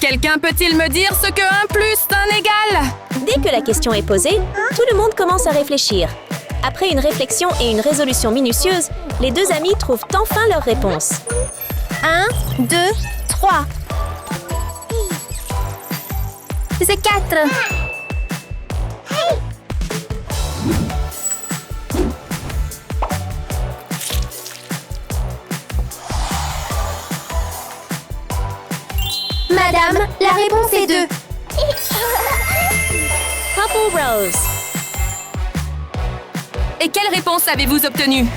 Quelqu'un peut-il me dire ce que 1 plus un égal? Dès que la question est posée, tout le monde commence à réfléchir. Après une réflexion et une résolution minutieuse, les deux amis trouvent enfin leur réponse. 1, 2, 3. C'est 4. Madame, la réponse est 2. Purple Rose. Et quelle réponse avez-vous obtenue?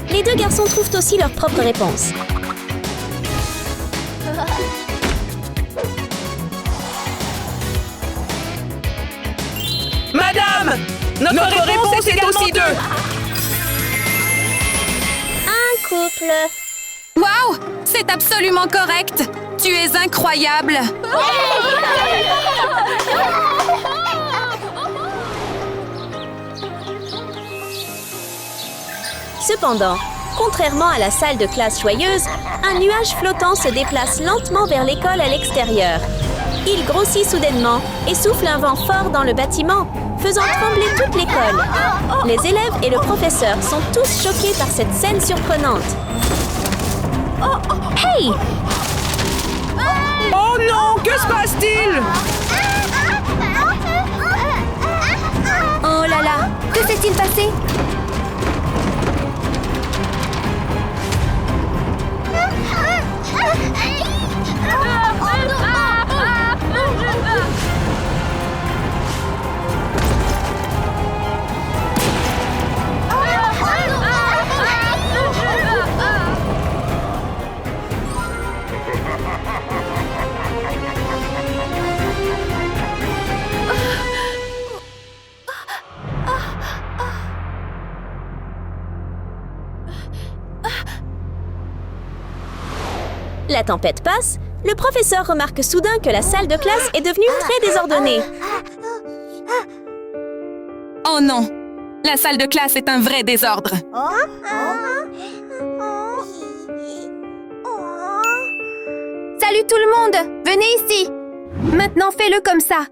Les deux garçons trouvent aussi leur propre réponse. Madame, notre réponse est aussi 2. Un couple. Waouh! C'est absolument correct! Tu es incroyable! Cependant, contrairement à la salle de classe joyeuse, un nuage flottant se déplace lentement vers l'école à l'extérieur. Il grossit soudainement et souffle un vent fort dans le bâtiment, faisant trembler toute l'école. Les élèves et le professeur sont tous choqués par cette scène surprenante. Hey! Oh non, que se passe-t-il? Oh là là, que s'est-il passé? La tempête passe, le professeur remarque soudain que la salle de classe est devenue très désordonnée. Oh non! La salle de classe est un vrai désordre. Salut tout le monde! Venez ici! Maintenant fais-le comme ça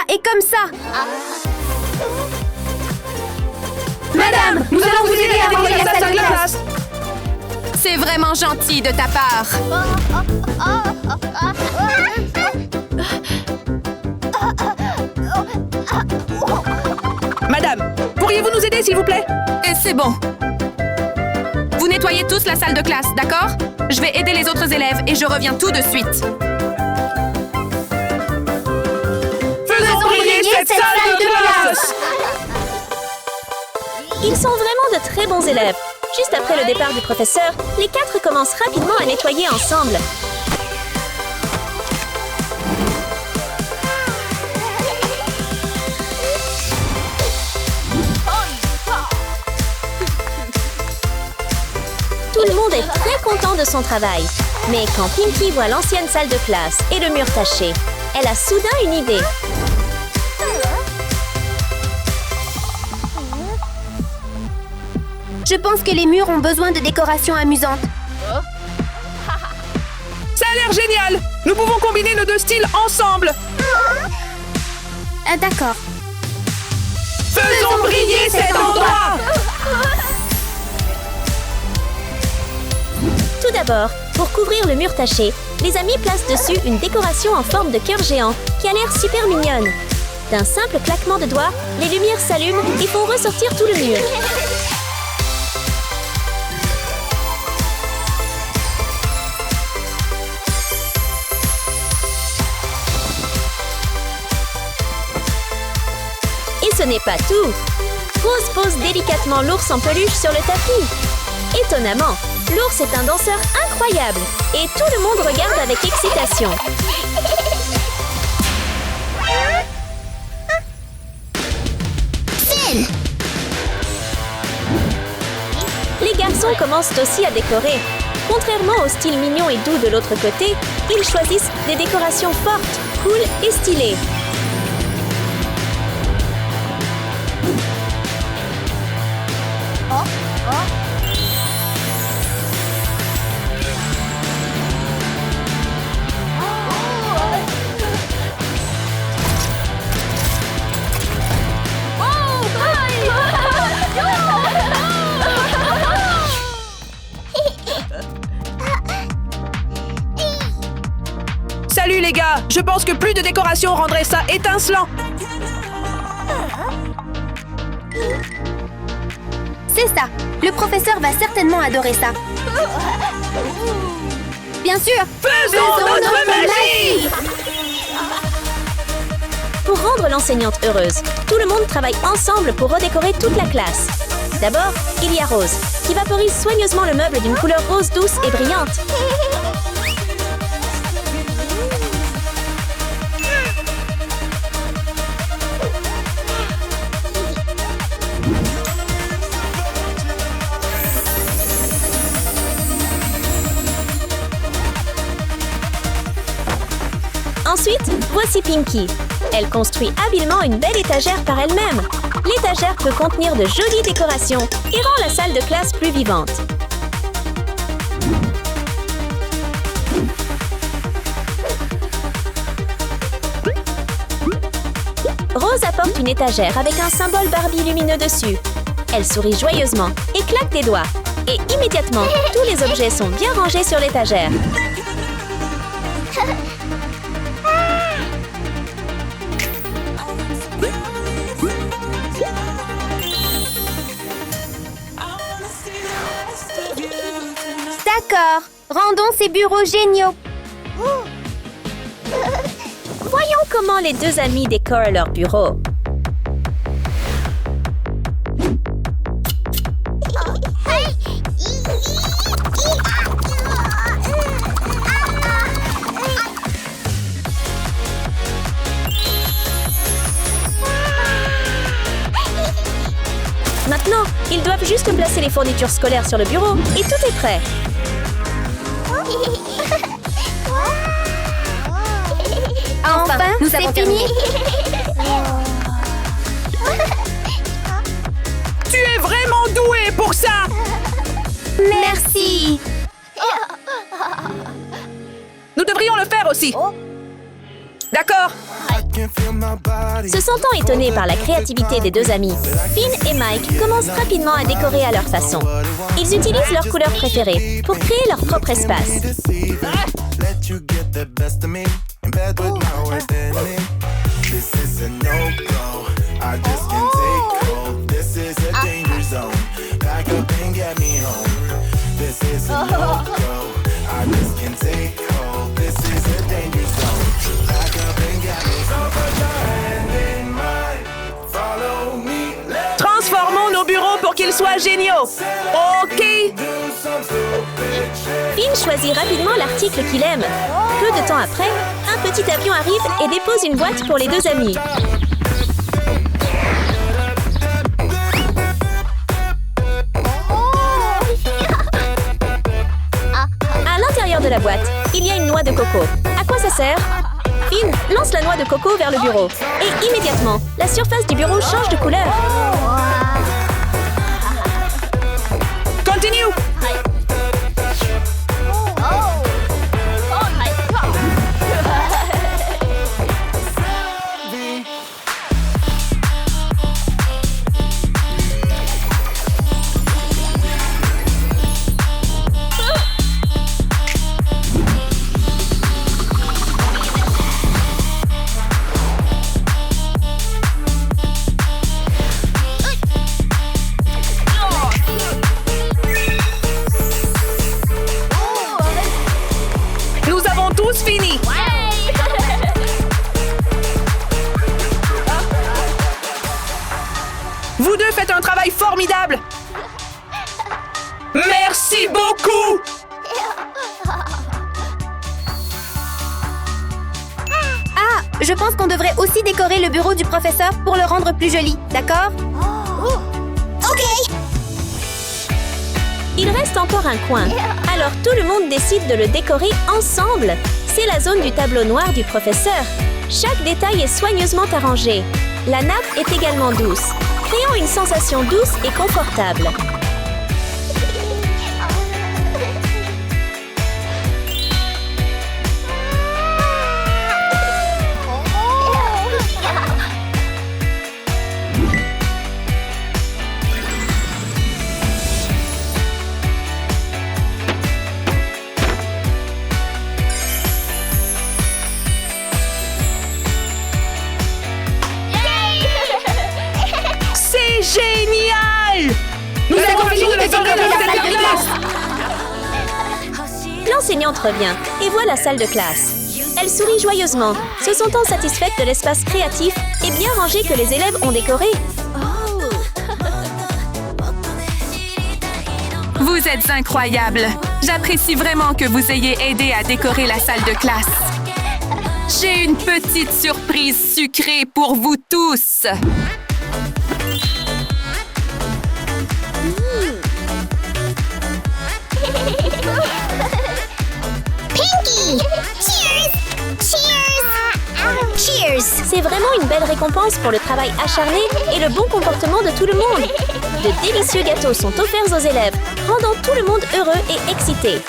et comme ça! Madame, nous allons vous aider à ranger la salle de classe! C'est vraiment gentil de ta part. Madame, pourriez-vous nous aider, s'il vous plaît? Et c'est bon. Vous nettoyez tous la salle de classe, d'accord? Je vais aider les autres élèves et je reviens tout de suite. Faisons briller cette salle de classe! Ils sont vraiment de très bons élèves. Juste après le départ du professeur, les 4 commencent rapidement à nettoyer ensemble. Tout le monde est très content de son travail. Mais quand Pinkie voit l'ancienne salle de classe et le mur taché, elle a soudain une idée. Je pense que les murs ont besoin de décorations amusantes. Ça a l'air génial! Nous pouvons combiner nos deux styles ensemble! D'accord. Faisons briller cet endroit! Tout d'abord, pour couvrir le mur taché, les amis placent dessus une décoration en forme de cœur géant qui a l'air super mignonne. D'un simple claquement de doigts, les lumières s'allument et font ressortir tout le mur. Et ce n'est pas tout. Rose pose délicatement l'ours en peluche sur le tapis. Étonnamment, l'ours est un danseur incroyable et tout le monde regarde avec excitation. Les garçons commencent aussi à décorer. Contrairement au style mignon et doux de l'autre côté, ils choisissent des décorations fortes, cool et stylées. Salut les gars, je pense que plus de décoration rendrait ça étincelant. C'est ça. Le professeur va certainement adorer ça. Bien sûr. Faisons notre magie! Pour rendre l'enseignante heureuse, tout le monde travaille ensemble pour redécorer toute la classe. D'abord, il y a Rose, qui vaporise soigneusement le meuble d'une couleur rose douce et brillante. Ensuite, voici Pinky. Elle construit habilement une belle étagère par elle-même. L'étagère peut contenir de jolies décorations et rend la salle de classe plus vivante. Rose apporte une étagère avec un symbole Barbie lumineux dessus. Elle sourit joyeusement et claque des doigts. Et immédiatement, tous les objets sont bien rangés sur l'étagère. D'accord. Rendons ces bureaux géniaux. Voyons comment les deux amis décorent leur bureau. Maintenant, ils doivent juste placer les fournitures scolaires sur le bureau et tout est prêt. Enfin, nous avons fini. Tu es vraiment doué pour ça! Merci. Nous devrions le faire aussi. D'accord. Se sentant étonnés par la créativité des deux amis, Finn et Mike commencent rapidement à décorer à leur façon. Ils utilisent leurs couleurs préférées pour créer leur propre espace. Transformons nos bureaux pour qu'ils soient géniaux. OK. Finn choisit rapidement l'article qu'il aime. Peu de temps après, un petit avion arrive et dépose une boîte pour les deux amis. À l'intérieur de la boîte, il y a une noix de coco. À quoi ça sert? Finn lance la noix de coco vers le bureau. Et immédiatement, la surface du bureau change de couleur. Continue. Fini. Vous deux faites un travail formidable. Merci beaucoup. Ah, je pense qu'on devrait aussi décorer le bureau du professeur pour le rendre plus joli, d'accord? Il reste encore un coin. Alors tout le monde décide de le décorer ensemble. C'est la zone du tableau noir du professeur. Chaque détail est soigneusement arrangé. La nappe est également douce, créant une sensation douce et confortable. L'enseignante revient et voit la salle de classe. Elle sourit joyeusement, se sentant satisfaite de l'espace créatif et bien rangé que les élèves ont décoré. Vous êtes incroyables. J'apprécie vraiment que vous ayez aidé à décorer la salle de classe. J'ai une petite surprise sucrée pour vous tous. Pinky! Cheers! Cheers! Cheers! C'est vraiment une belle récompense pour le travail acharné et le bon comportement de tout le monde. De délicieux gâteaux sont offerts aux élèves, rendant tout le monde heureux et excité.